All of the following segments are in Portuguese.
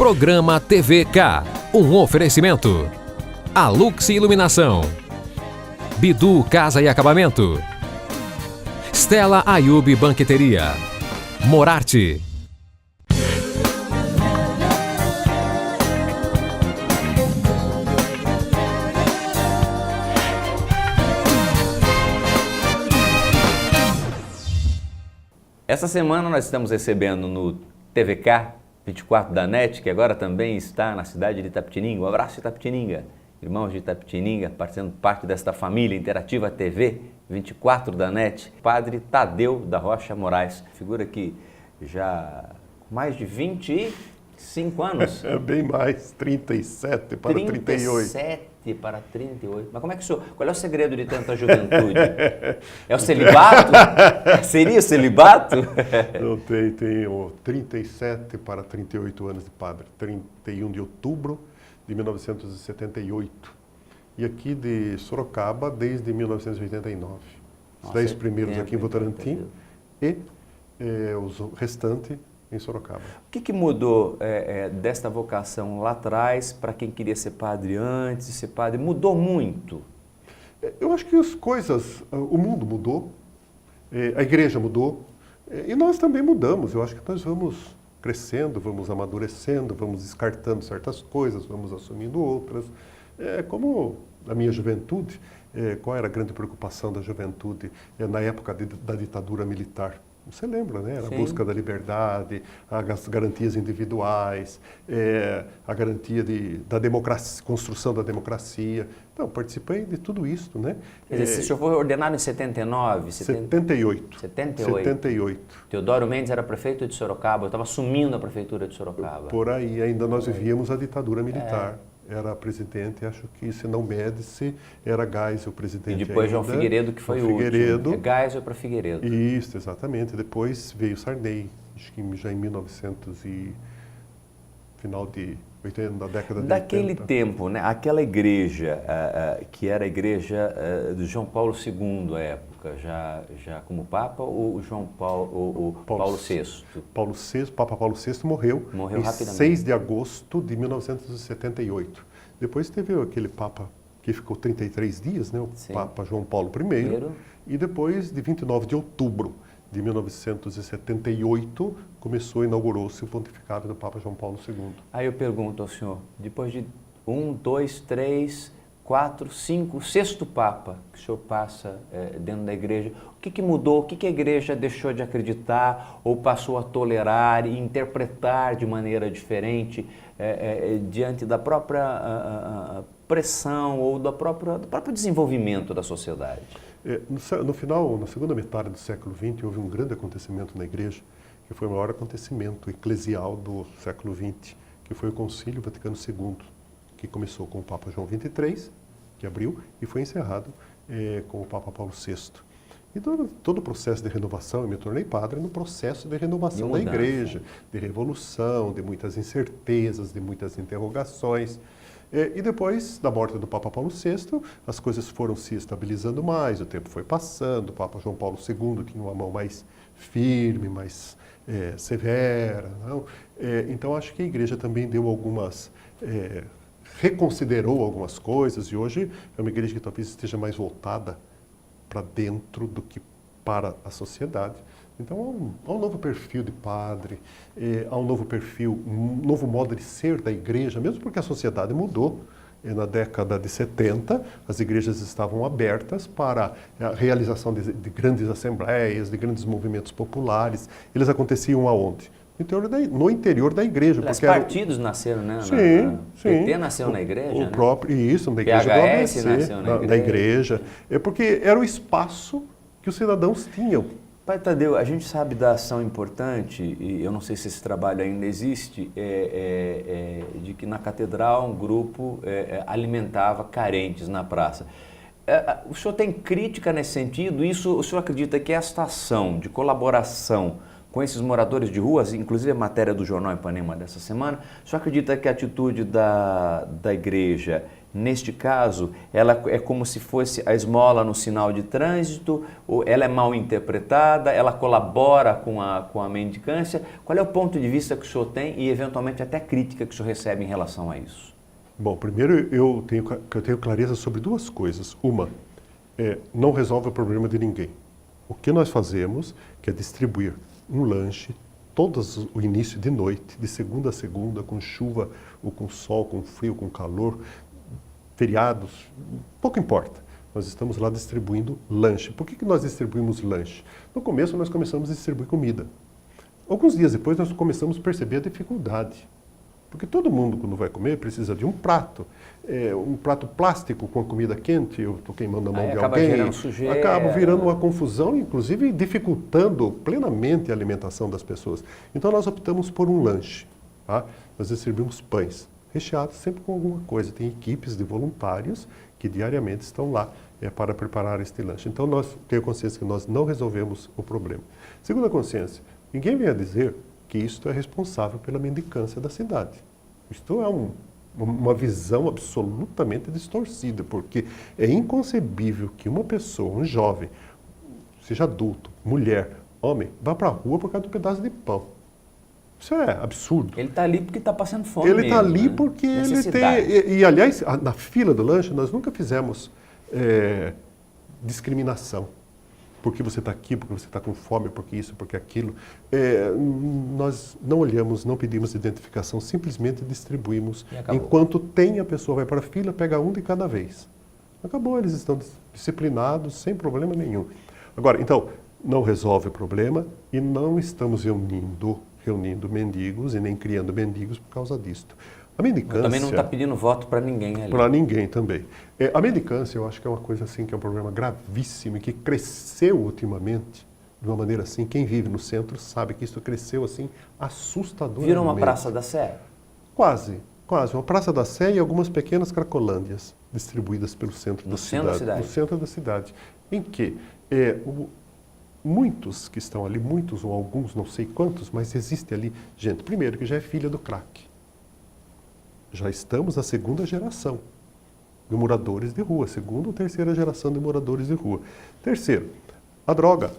Programa TVK, um oferecimento. Alux Iluminação, Bidu Casa e Acabamento, Stella Ayub Banqueteria, Morarte. Essa semana nós estamos recebendo no TVK 24 da NET, que agora também está na cidade de Itapetininga. Um abraço, Itapetininga, irmãos de Itapetininga, fazendo parte desta família interativa TV 24 da NET. Padre Tadeu da Rocha Moraes, figura que já com mais de 25 anos. É bem mais, 37 para 38. 37 para 38. Mas como é que o senhor, qual é o segredo de tanta juventude? É o celibato? Seria o celibato? Não, tenho 37 para 38 anos de padre, 31 de outubro de 1978. E aqui de Sorocaba desde 1989. Os 10 primeiros aqui em Votorantim e os restantes em Sorocaba. O que mudou desta vocação lá atrás para quem queria ser padre antes de ser padre? Mudou muito? Eu acho que as coisas, o mundo mudou, a igreja mudou e nós também mudamos. Eu acho que nós vamos crescendo, vamos amadurecendo, vamos descartando certas coisas, vamos assumindo outras. Como na minha juventude, qual era a grande preocupação da juventude na época da ditadura militar? Você lembra, né? Era a busca da liberdade, as garantias individuais, a garantia da democracia, construção da democracia. Então, participei de tudo isso, né? Quer dizer, o senhor foi ordenado em 79? 78. 78. 78. Teodoro Mendes era prefeito de Sorocaba, eu estava assumindo a prefeitura de Sorocaba. Por aí, ainda nós vivíamos a ditadura militar. Era presidente, acho que, se não Médici, era Geisel o presidente. E depois ainda. João Figueiredo, que foi o último. Geisel para Figueiredo. Isso, exatamente. Depois veio Sarney, acho que já em 1900 e final de 80, da década de 80. Daquele tempo, né? Aquela igreja, que era a igreja do João Paulo II à época, já como Papa, ou Paulo VI? Papa Paulo VI morreu em rapidamente. 6 de agosto de 1978. Depois teve aquele Papa que ficou 33 dias, né? O Papa João Paulo I. E depois, de 29 de outubro de 1978, inaugurou-se o pontificado do Papa João Paulo II. Aí eu pergunto ao senhor, depois de 1, 2, 3, 4, 5, o sexto Papa que o senhor passa dentro da igreja, o que mudou? O que a igreja deixou de acreditar ou passou a tolerar e interpretar de maneira diferente diante da própria pressão ou do próprio desenvolvimento da sociedade? No final, na segunda metade do século XX, houve um grande acontecimento na igreja, que foi o maior acontecimento eclesial do século XX, que foi o Concílio Vaticano II, que começou com o Papa João XXIII, que abriu, e foi encerrado com o Papa Paulo VI. E todo o processo de renovação, eu me tornei padre no processo de renovação da igreja, de revolução, de muitas incertezas, de muitas interrogações. E depois da morte do Papa Paulo VI, as coisas foram se estabilizando mais, o tempo foi passando, o Papa João Paulo II tinha uma mão mais firme, mais severa. Não? Então, acho que a igreja também deu reconsiderou algumas coisas, e hoje é uma igreja que talvez esteja mais voltada para dentro do que para a sociedade. Então, há um novo perfil de padre, há um novo perfil, um novo modo de ser da igreja, mesmo porque a sociedade mudou. Na década de 70, as igrejas estavam abertas para a realização de grandes assembleias, de grandes movimentos populares. Eles aconteciam aonde? No interior da igreja. Os partidos nasceram, né? Sim. PT nasceu na igreja, Isso, na igreja do PHS ABC, nasceu na igreja. Porque era o espaço que os cidadãos tinham. Pai Tadeu, a gente sabe da ação importante, e eu não sei se esse trabalho ainda existe, de que na catedral um grupo alimentava carentes na praça. O senhor tem crítica nesse sentido? O senhor acredita que esta ação de colaboração com esses moradores de ruas, inclusive a matéria do Jornal Ipanema dessa semana, o senhor acredita que a atitude da igreja neste caso, ela é como se fosse a esmola no sinal de trânsito, ou ela é mal interpretada, ela colabora com a mendicância? Qual é o ponto de vista que o senhor tem e, eventualmente, até a crítica que o senhor recebe em relação a isso? Bom, primeiro eu tenho clareza sobre duas coisas. Uma, não resolve o problema de ninguém. O que nós fazemos que é distribuir um lanche o início de noite, de segunda a segunda, com chuva ou com sol, com frio, com calor, feriados, pouco importa. Nós estamos lá distribuindo lanche. Por que nós distribuímos lanche? No começo nós começamos a distribuir comida. Alguns dias depois nós começamos a perceber a dificuldade. Porque todo mundo, quando vai comer, precisa de um prato. Um prato plástico com a comida quente, eu estou queimando a mão de acaba alguém. Gerando sujeira. Acaba virando uma confusão, inclusive dificultando plenamente a alimentação das pessoas. Então nós optamos por um lanche. Tá? Nós distribuímos pães, recheados sempre com alguma coisa. Tem equipes de voluntários que diariamente estão lá para preparar este lanche. Então nós temos consciência que nós não resolvemos o problema. Segunda consciência, ninguém vem a dizer que isto é responsável pela mendicância da cidade. Isto é uma visão absolutamente distorcida, porque é inconcebível que uma pessoa, um jovem, seja adulto, mulher, homem, vá para a rua por causa de um pedaço de pão. Isso é absurdo. Ele está ali porque está passando fome. Ele está ali, né? porque ele tem... E, aliás, na fila do lanche, nós nunca fizemos discriminação. Porque você está aqui, porque você está com fome, porque isso, porque aquilo. Nós não olhamos, não pedimos identificação, simplesmente distribuímos. Enquanto tem, a pessoa vai para a fila, pega um de cada vez. Acabou, eles estão disciplinados, sem problema nenhum. Agora, então, não resolve o problema e não estamos reunindo mendigos e nem criando mendigos por causa disto. A mendicância... Também não está pedindo voto para ninguém ali. Para ninguém também. A mendicância, eu acho que é uma coisa assim, que é um problema gravíssimo e que cresceu ultimamente de uma maneira assim. Quem vive no centro sabe que isso cresceu assim assustadoramente. Virou uma Praça da Sé? Quase. Uma Praça da Sé e algumas pequenas cracolândias distribuídas pelo centro da cidade. No centro da cidade. Em que muitos que estão ali, muitos ou alguns, não sei quantos, mas existe ali gente, primeiro, que já é filha do crack. Já estamos na segunda geração de moradores de rua, segunda ou terceira geração de moradores de rua. Terceiro, a droga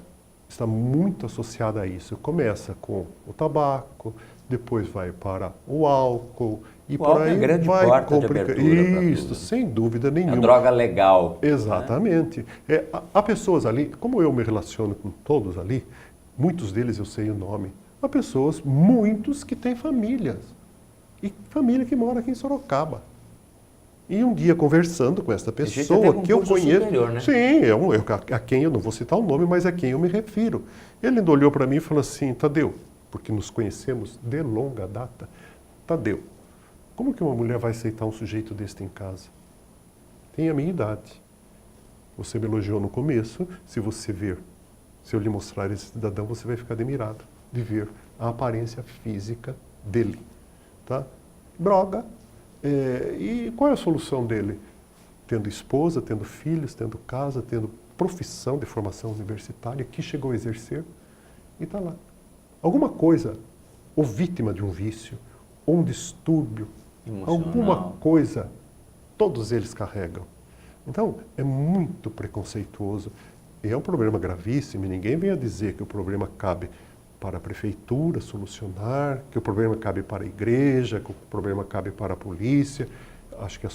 está muito associada a isso. Começa com o tabaco, depois vai para o álcool e por aí é a grande vai porta de abertura. Isso, sem dúvida nenhuma. A droga legal. Exatamente. Né? Há pessoas ali, como eu me relaciono com todos ali, muitos deles eu sei o nome, há pessoas, muitos que têm famílias. E família que mora aqui em Sorocaba. E um dia conversando com essa pessoa que eu conheço, superior, né? sim, a quem eu não vou citar o nome, mas a quem eu me refiro. Ele ainda olhou para mim e falou assim: Tadeu, porque nos conhecemos de longa data, Tadeu, como que uma mulher vai aceitar um sujeito deste em casa? Tem a minha idade. Você me elogiou no começo, se eu lhe mostrar esse cidadão, você vai ficar admirado de ver a aparência física dele. Tá? Droga. E qual é a solução dele? Tendo esposa, tendo filhos, tendo casa, tendo profissão de formação universitária, que chegou a exercer e está lá. Alguma coisa, ou vítima de um vício, ou um distúrbio, alguma coisa, todos eles carregam. Então, é muito preconceituoso. E é um problema gravíssimo, e ninguém vem a dizer que o problema cabe para a prefeitura solucionar, que o problema cabe para a igreja, que o problema cabe para a polícia. Acho que a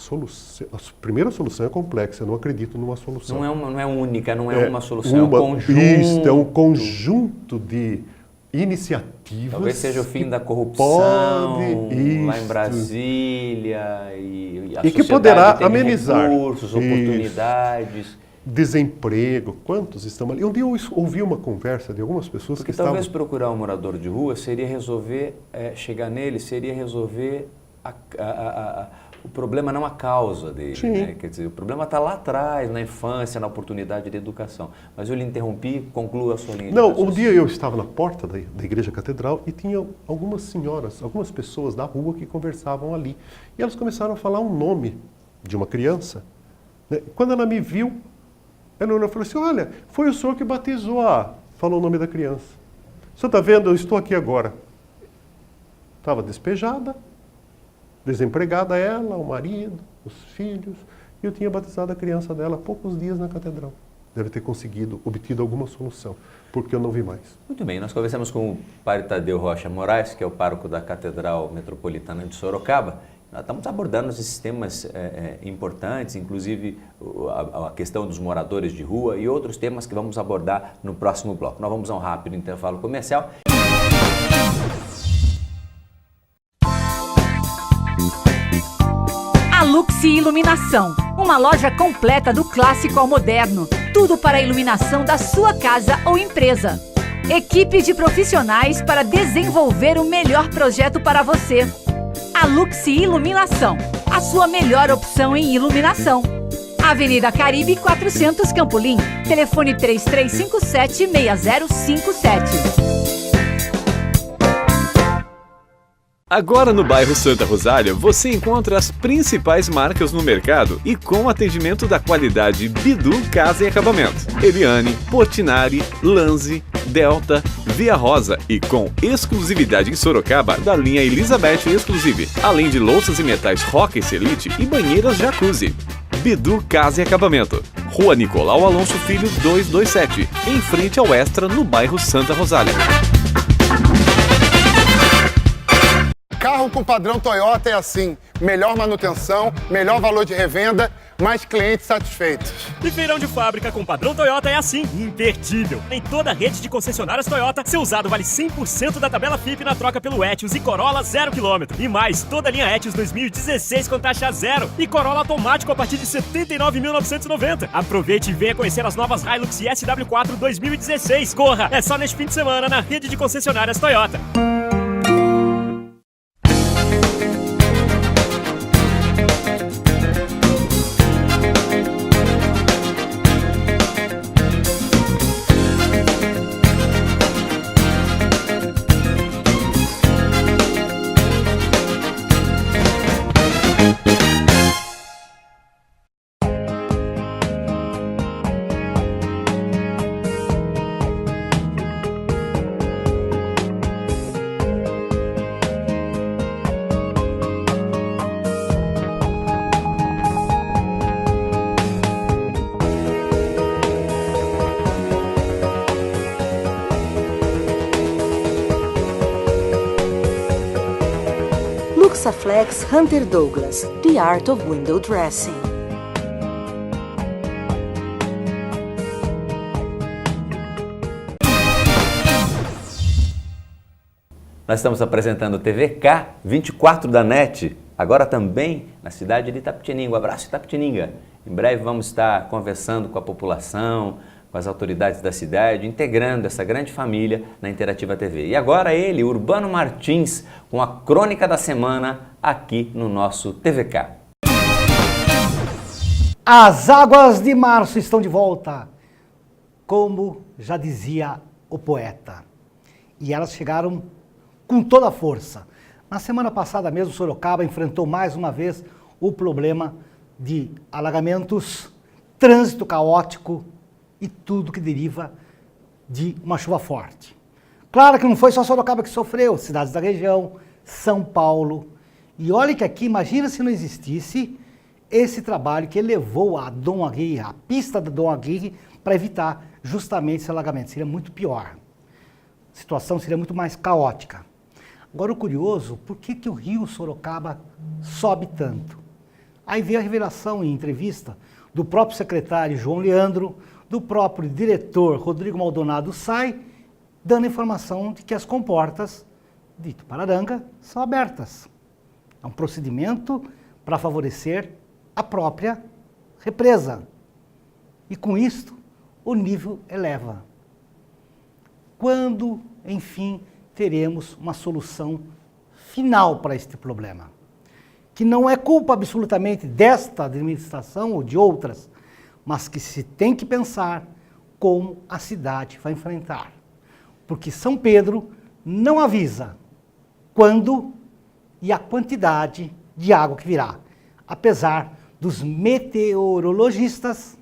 primeira solução é complexa, eu não acredito numa solução. Não é única, não é uma solução, é um conjunto. Isso, é um conjunto de iniciativas. Talvez seja o fim da corrupção lá em Brasília e que poderá amenizar recursos, oportunidades. Desemprego, quantos estão ali? Um dia eu ouvi uma conversa de algumas pessoas que estavam... Talvez procurar um morador de rua seria resolver, chegar nele, seria resolver o problema, não a causa dele. Né? Quer dizer, o problema está lá atrás, na infância, na oportunidade de educação. Mas eu lhe interrompi, conclua a sua linha. Não, um dia eu estava na porta da igreja catedral e tinha algumas senhoras, algumas pessoas da rua que conversavam ali. E elas começaram a falar um nome de uma criança. Né? Quando ela me viu, ela olhou e falou assim: olha, foi o senhor que batizou falou o nome da criança. O senhor está vendo? Eu estou aqui agora. Estava despejada, desempregada ela, o marido, os filhos, e eu tinha batizado a criança dela há poucos dias na catedral. Deve ter obtido alguma solução, porque eu não vi mais. Muito bem, nós conversamos com o padre Tadeu Rocha Moraes, que é o pároco da Catedral Metropolitana de Sorocaba. Nós estamos abordando esses temas importantes, inclusive a questão dos moradores de rua e outros temas que vamos abordar no próximo bloco. Nós vamos a um rápido intervalo comercial. A Luxi Iluminação, uma loja completa do clássico ao moderno. Tudo para a iluminação da sua casa ou empresa. Equipe de profissionais para desenvolver o melhor projeto para você. A Luxi Iluminação, a sua melhor opção em iluminação. Avenida Caribe 400 Campolim, telefone 3357-6057. Agora no bairro Santa Rosália, você encontra as principais marcas no mercado e com atendimento da qualidade Bidu Casa e Acabamento. Eliane, Portinari, Lanzi, Delta, Via Rosa e com exclusividade em Sorocaba da linha Elizabeth Exclusive, além de louças e metais Rockets Elite e banheiras Jacuzzi. Bidu Casa e Acabamento, Rua Nicolau Alonso Filho 227, em frente ao Extra, no bairro Santa Rosália. Carro com padrão Toyota é assim, melhor manutenção, melhor valor de revenda, mais clientes satisfeitos. E feirão de fábrica com padrão Toyota é assim, imperdível. Em toda a rede de concessionárias Toyota, seu usado vale 100% da tabela FIP na troca pelo Etios e Corolla 0 km. E mais, toda a linha Etios 2016 com taxa zero e Corolla automático a partir de R$ 79.990. Aproveite e venha conhecer as novas Hilux e SW4 2016. Corra, é só neste fim de semana na rede de concessionárias Toyota. Luxaflex Hunter Douglas, The Art of Window Dressing. Nós estamos apresentando o TVK 24 da NET, agora também na cidade de Itapetininga. Um abraço, Itapetininga. Em breve vamos estar conversando com a população, com as autoridades da cidade, integrando essa grande família na Interativa TV. E agora ele, Urbano Martins, com a crônica da semana aqui no nosso TVK. As águas de março estão de volta, como já dizia o poeta. E elas chegaram com toda a força. Na semana passada mesmo, Sorocaba enfrentou mais uma vez o problema de alagamentos, trânsito caótico e tudo que deriva de uma chuva forte. Claro que não foi só Sorocaba que sofreu, cidades da região, São Paulo. E olha que aqui, imagina se não existisse esse trabalho que levou a Dom Aguirre, a pista da Dom Aguirre, para evitar justamente esse alagamento. Seria muito pior. A situação seria muito mais caótica. Agora o curioso, por que o rio Sorocaba sobe tanto? Aí veio a revelação em entrevista do próprio secretário João Leandro, do próprio diretor Rodrigo Maldonado Sai, dando informação de que as comportas de Tupararanga são abertas. É um procedimento para favorecer a própria represa. E com isto, o nível eleva. Quando, enfim, teremos uma solução final para este problema? Que não é culpa absolutamente desta administração ou de outras, mas que se tem que pensar como a cidade vai enfrentar. Porque São Pedro não avisa quando e a quantidade de água que virá, apesar dos meteorologistas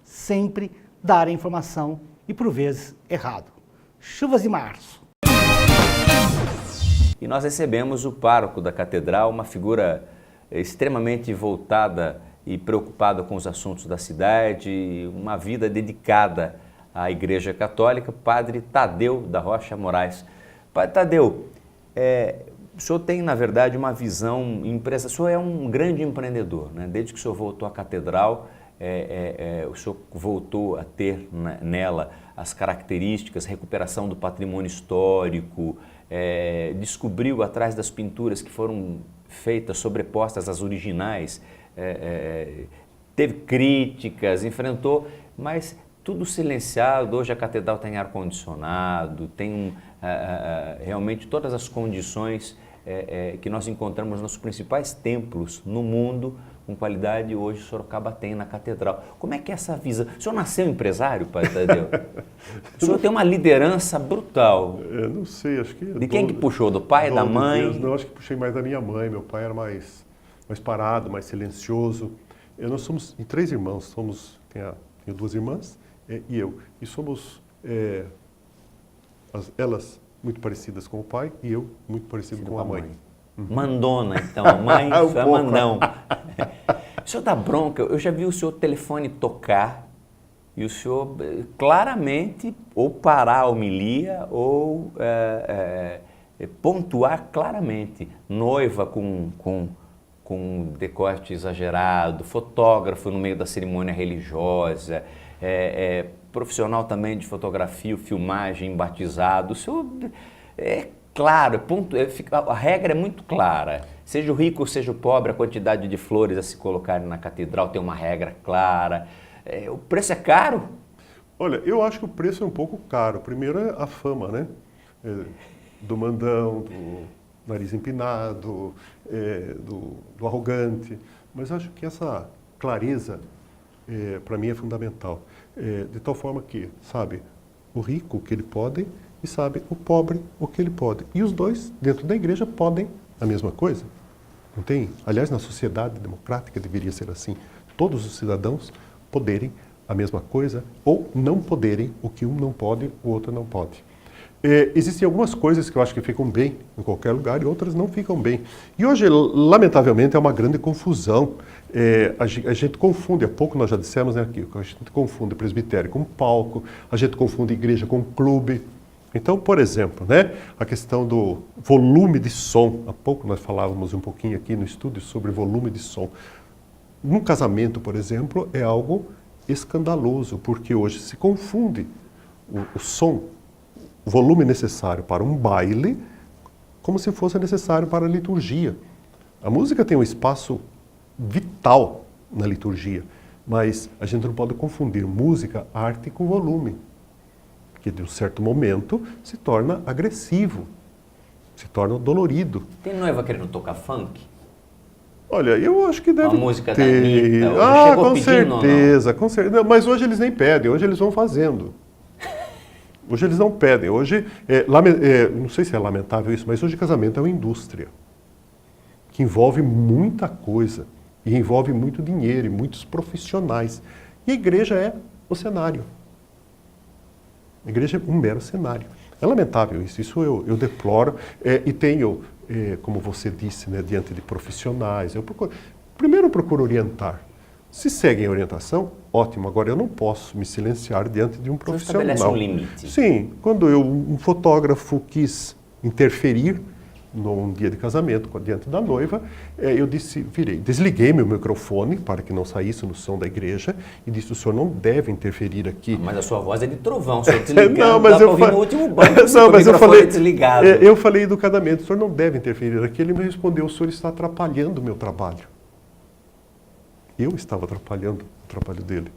sempre darem informação e por vezes errado. Chuvas de março. E nós recebemos o pároco da catedral, uma figura extremamente voltada e preocupada com os assuntos da cidade, uma vida dedicada à Igreja Católica, Padre Tadeu da Rocha Moraes. Padre Tadeu, o senhor tem, na verdade, uma visão empresa. O senhor é um grande empreendedor, né? Desde que o senhor voltou à catedral, o senhor voltou a ter nela as características, recuperação do patrimônio histórico, descobriu atrás das pinturas que foram feitas, sobrepostas às originais, teve críticas, enfrentou, mas tudo silenciado. Hoje a catedral tem ar-condicionado, tem realmente todas as condições que nós encontramos nos principais templos no mundo, com qualidade, hoje Sorocaba tem na catedral. Como é que é essa visão? O senhor nasceu empresário, Padre Tadeu? O senhor tem uma liderança brutal. Eu não sei, acho que... De quem que puxou? Do pai, da mãe? Deus, não, acho que puxei mais da minha mãe. Meu pai era mais parado, mais silencioso. Nós somos em 3 irmãos, tenho 2 irmãs e eu. E somos elas muito parecidas com o pai e eu muito parecido com a mãe. Mandona, então, a mãe é mandão. O senhor dá bronca, eu já vi o seu telefone tocar e o senhor claramente ou parar a homilia ou pontuar claramente. Noiva com decote exagerado, fotógrafo no meio da cerimônia religiosa, profissional também de fotografia, filmagem, batizado. O senhor claro, a regra é muito clara. Seja o rico ou seja o pobre, a quantidade de flores a se colocarem na catedral tem uma regra clara. O preço é caro? Olha, eu acho que o preço é um pouco caro. Primeiro é a fama, né? Do mandão, do nariz empinado, do arrogante. Mas acho que essa clareza, para mim, é fundamental. De tal forma que, sabe, o rico o que ele pode e sabe o pobre o que ele pode. E os dois, dentro da igreja, podem a mesma coisa. Não tem? Aliás, na sociedade democrática deveria ser assim. Todos os cidadãos poderem a mesma coisa ou não poderem o que um não pode, o outro não pode. Existem algumas coisas que eu acho que ficam bem em qualquer lugar e outras não ficam bem. E hoje, lamentavelmente, é uma grande confusão. A gente confunde, há pouco nós já dissemos, né, aqui, a gente confunde presbitério com palco, a gente confunde igreja com clube. Então, por exemplo, né, a questão do volume de som. Há pouco nós falávamos um pouquinho aqui no estúdio sobre volume de som. Num casamento, por exemplo, é algo escandaloso, porque hoje se confunde o som, o volume necessário para um baile, como se fosse necessário para a liturgia. A música tem um espaço vital na liturgia, mas a gente não pode confundir música, arte com volume, que de um certo momento se torna agressivo, se torna dolorido. Tem noiva querendo tocar funk? Olha, eu acho que deve ter. A música da Anitta, com certeza, com certeza. Mas hoje eles nem pedem, hoje eles vão fazendo. Hoje eles não pedem. Hoje, não sei se é lamentável isso, mas hoje casamento é uma indústria que envolve muita coisa e envolve muito dinheiro e muitos profissionais. E a igreja é o cenário. A igreja é um mero cenário. É lamentável isso eu deploro. E tenho, como você disse, né, diante de profissionais, primeiro eu procuro orientar. Se seguem a orientação, ótimo. Agora, eu não posso me silenciar diante de um profissional. Você estabelece um limite. Sim. Quando um fotógrafo quis interferir num dia de casamento, diante da noiva, eu desliguei meu microfone para que não saísse no som da igreja e disse: o senhor não deve interferir aqui. Mas a sua voz é de trovão, o senhor desligando, não, mas eu falei no último banco, não, mas eu falei desligado. Eu falei educadamente: o senhor não deve interferir aqui. Ele me respondeu: o senhor está atrapalhando o meu trabalho. Eu estava atrapalhando o trabalho dele.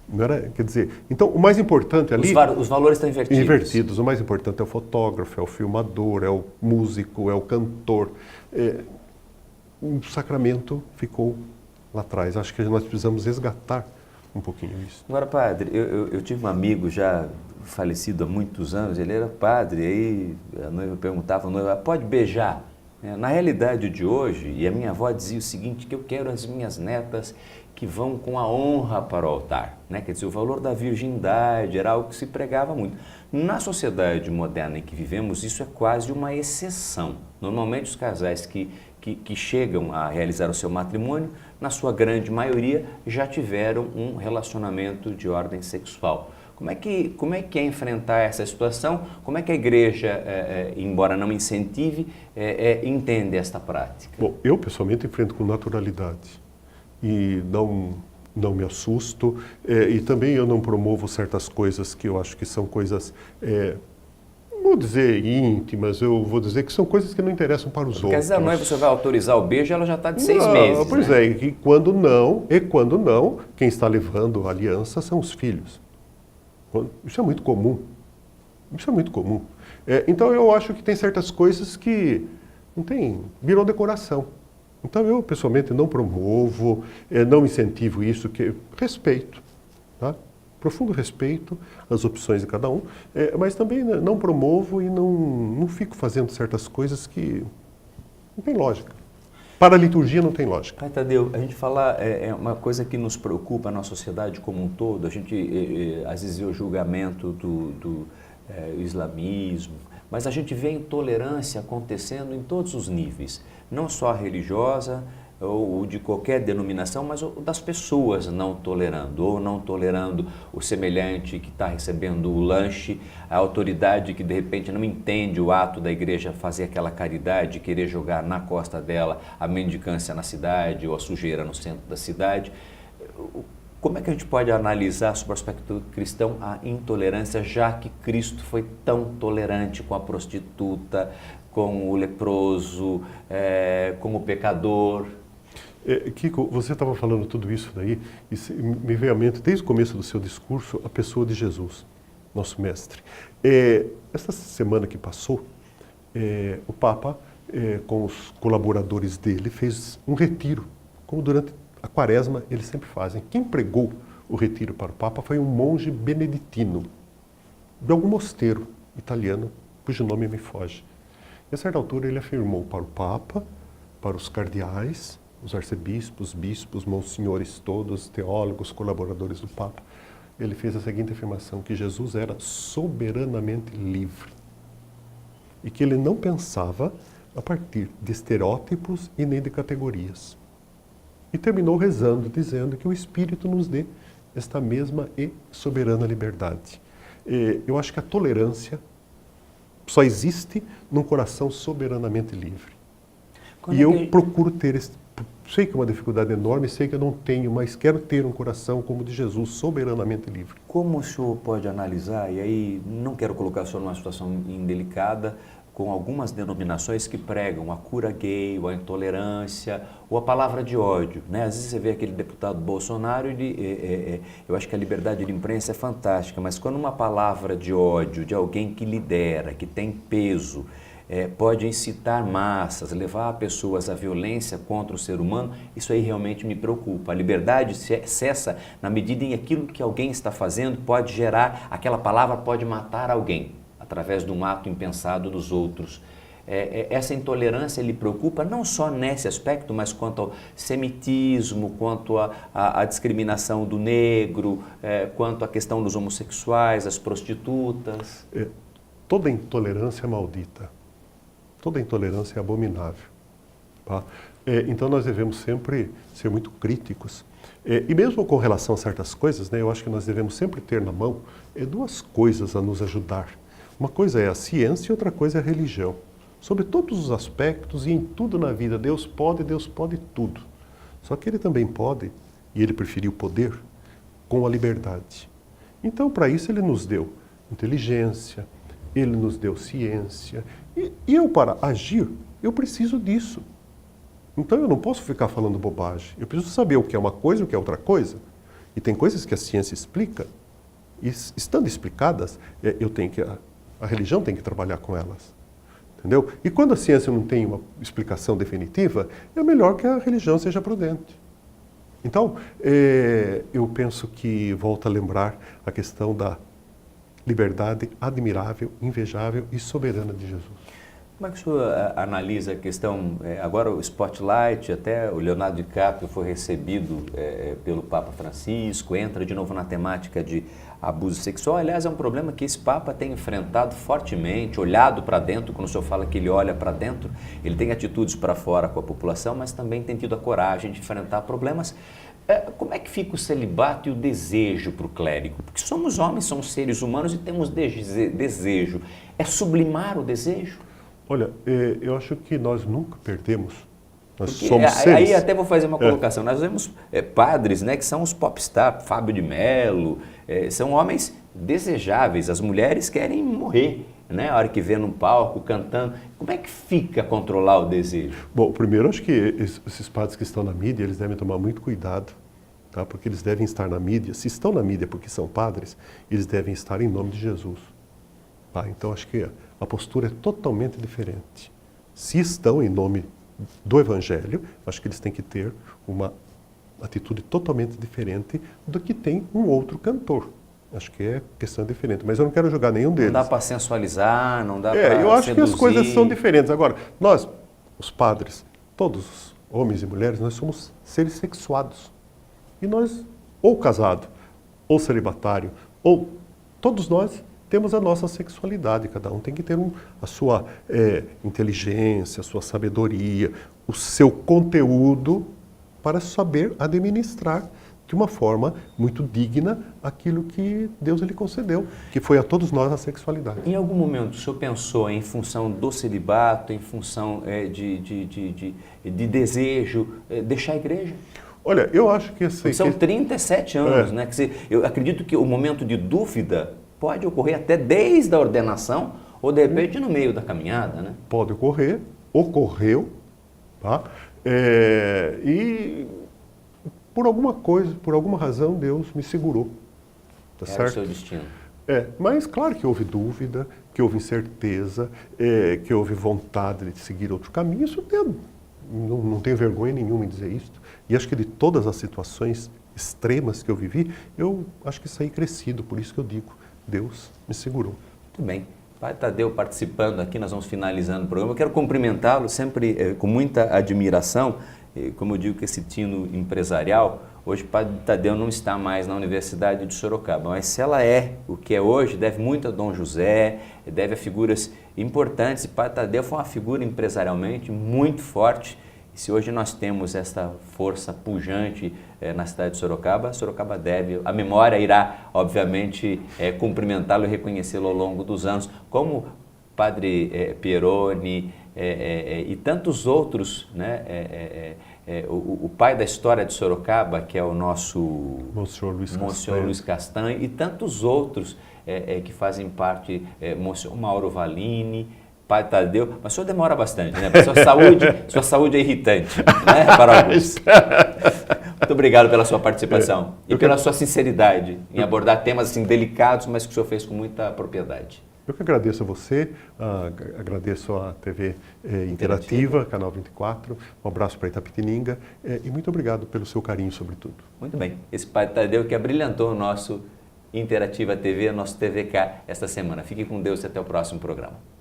Não era, quer dizer, então o mais importante ali... Os valores estão invertidos. Invertidos. O mais importante é o fotógrafo, é o filmador, é o músico, é o cantor. O sacramento ficou lá atrás. Acho que nós precisamos resgatar um pouquinho isso. Agora, padre, eu tive um amigo já falecido há muitos anos, ele era padre, aí a noiva perguntava, pode beijar? Na realidade de hoje, e a minha avó dizia o seguinte, que eu quero as minhas netas que vão com a honra para o altar, né? Quer dizer, o valor da virgindade era algo que se pregava muito. Na sociedade moderna em que vivemos, isso é quase uma exceção. Normalmente os casais que que chegam a realizar o seu matrimônio, na sua grande maioria, já tiveram um relacionamento de ordem sexual. Como é que é enfrentar essa situação? Como é que a igreja, embora não incentive, entende esta prática? Bom, eu pessoalmente enfrento com naturalidade e não me assusto, e também eu não promovo certas coisas que eu acho que são coisas, vou dizer íntimas, eu vou dizer que são coisas que não interessam para os outros. Quer dizer, a noiva, você vai autorizar o beijo, ela já está de 6 meses. Pois né? e quando não, quem está levando a aliança são os filhos. Isso é muito comum. Isso é muito comum. Então eu acho que tem certas coisas que virou decoração. Então eu pessoalmente não promovo, não incentivo isso, que respeito, tá? Profundo respeito às opções de cada um, mas também não promovo e não fico fazendo certas coisas que não tem lógica. Para a liturgia não tem lógica. Pai Tadeu, a gente fala, uma coisa que nos preocupa na sociedade como um todo, a gente às vezes vê o julgamento do islamismo, mas a gente vê a intolerância acontecendo em todos os níveis, não só a religiosa ou de qualquer denominação, mas das pessoas não tolerando o semelhante que está recebendo o lanche, a autoridade que de repente não entende o ato da igreja fazer aquela caridade, querer jogar na costa dela a mendicância na cidade ou a sujeira no centro da cidade. Como é que a gente pode analisar, sob o aspecto cristão, a intolerância, já que Cristo foi tão tolerante com a prostituta, com o leproso, com o pecador? Kiko, você estava falando tudo isso daí, e me veio à mente, desde o começo do seu discurso, a pessoa de Jesus, nosso mestre. Esta semana que passou, o Papa, com os colaboradores dele, fez um retiro, como durante a Quaresma eles sempre fazem. Quem pregou o retiro para o Papa foi um monge beneditino, de algum mosteiro italiano, cujo nome me foge. E a certa altura ele afirmou para o Papa, para os cardeais, os arcebispos, bispos, monsenhores todos, teólogos, colaboradores do Papa, ele fez a seguinte afirmação, que Jesus era soberanamente livre e que ele não pensava a partir de estereótipos e nem de categorias. E terminou rezando, dizendo que o Espírito nos dê esta mesma e soberana liberdade. Eu acho que a tolerância só existe num coração soberanamente livre. E eu procuro ter sei que é uma dificuldade enorme, sei que eu não tenho, mas quero ter um coração como o de Jesus, soberanamente livre. Como o senhor pode analisar, e aí não quero colocar o senhor numa situação indelicada, com algumas denominações que pregam a cura gay, ou a intolerância, ou a palavra de ódio, né? Às vezes você vê aquele deputado Bolsonaro, eu acho que a liberdade de imprensa é fantástica, mas quando uma palavra de ódio de alguém que lidera, que tem peso, pode incitar massas, levar pessoas à violência contra o ser humano, isso aí realmente me preocupa. A liberdade cessa na medida em que aquilo que alguém está fazendo pode gerar, aquela palavra pode matar alguém, através de um ato impensado dos outros. Essa intolerância lhe preocupa não só nesse aspecto, mas quanto ao semitismo, quanto à discriminação do negro, quanto à questão dos homossexuais, as prostitutas. Toda intolerância é maldita. Toda intolerância é abominável. Tá? Então nós devemos sempre ser muito críticos. E mesmo com relação a certas coisas, né, eu acho que nós devemos sempre ter na mão duas coisas a nos ajudar. Uma coisa é a ciência e outra coisa é a religião. Sobre todos os aspectos e em tudo na vida, Deus pode tudo. Só que Ele também pode, e Ele preferiu poder, com a liberdade. Então, para isso, Ele nos deu inteligência, Ele nos deu ciência. E eu, para agir, eu preciso disso. Então, eu não posso ficar falando bobagem. Eu preciso saber o que é uma coisa e o que é outra coisa. E tem coisas que a ciência explica, e estando explicadas, a religião tem que trabalhar com elas. Entendeu? E quando a ciência não tem uma explicação definitiva, é melhor que a religião seja prudente. Então, eu penso que volto a lembrar a questão da liberdade admirável, invejável e soberana de Jesus. Como é que o senhor analisa a questão, agora o Spotlight, até o Leonardo DiCaprio foi recebido pelo Papa Francisco, entra de novo na temática de abuso sexual. Aliás, é um problema que esse Papa tem enfrentado fortemente, olhado para dentro. Quando o senhor fala que ele olha para dentro, ele tem atitudes para fora com a população, mas também tem tido a coragem de enfrentar problemas. Como é que fica o celibato e o desejo para o clérigo? Porque somos homens, somos seres humanos e temos desejo. É sublimar o desejo? Olha, eu acho que nós nunca perdemos. Nós Porque somos seres. Aí até vou fazer uma colocação. Nós vemos padres, né, que são os popstars, Fábio de Mello, são homens desejáveis. As mulheres querem morrer, né, a hora que vê num palco cantando. Como é que fica controlar o desejo? Bom, primeiro, acho que esses padres que estão na mídia, eles devem tomar muito cuidado, tá? Porque eles devem estar na mídia. Se estão na mídia porque são padres, eles devem estar em nome de Jesus. Tá? Então, acho que a postura é totalmente diferente. Se estão em nome do Evangelho, acho que eles têm que ter uma atitude totalmente diferente do que tem um outro cantor. Acho que é questão diferente, mas eu não quero julgar nenhum deles. Não dá para sensualizar, não dá para eu acho seduzir. que as coisas são diferentes. Agora, nós, os padres, todos, homens e mulheres, nós somos seres sexuados. E nós, ou casado, ou celibatário, ou todos nós temos a nossa sexualidade. Cada um tem que ter a sua inteligência, a sua sabedoria, o seu conteúdo para saber administrar de uma forma muito digna aquilo que Deus lhe concedeu, que foi a todos nós a sexualidade. Em algum momento o senhor pensou em função do celibato, em função de desejo, deixar a igreja? Olha, eu acho que... São 37 anos, né? Quer dizer, eu acredito que o momento de dúvida pode ocorrer até desde a ordenação ou de repente no meio da caminhada, né? Pode ocorrer, ocorreu, tá? E por alguma coisa, por alguma razão, Deus me segurou, tá certo? O seu destino. Mas claro que houve dúvida, que houve incerteza, que houve vontade de seguir outro caminho. Isso não tenho vergonha nenhuma em dizer isso. E acho que de todas as situações extremas que eu vivi, eu acho que saí crescido, por isso que eu digo, Deus me segurou. Muito bem. Padre Tadeu participando aqui, nós vamos finalizando o programa. Eu quero cumprimentá-lo sempre com muita admiração. Como eu digo que esse tino empresarial, hoje o Padre Tadeu não está mais na Universidade de Sorocaba, mas se ela é o que é hoje, deve muito a Dom José, deve a figuras importantes. E Padre Tadeu foi uma figura empresarialmente muito forte. E se hoje nós temos essa força pujante na cidade de Sorocaba, Sorocaba deve, a memória irá, obviamente, cumprimentá-lo e reconhecê-lo ao longo dos anos, como Padre Pieroni e tantos outros, né? O pai da história de Sorocaba, que é o nosso Monsenhor Luiz Castanho, e tantos outros que fazem parte, Monsenhor Mauro Valini, Padre Tadeu, mas o senhor demora bastante, né? Sua saúde é irritante, né, para alguns. Muito obrigado pela sua participação e pela sua sinceridade em abordar temas assim delicados, mas que o senhor fez com muita propriedade. Eu que agradeço a você, agradeço a TV Interativa, Canal 24, um abraço para Itapetininga e muito obrigado pelo seu carinho sobre tudo. Muito bem, esse Padre Tadeu que abrilhantou o nosso Interativa TV, nosso TVK esta semana. Fique com Deus e até o próximo programa.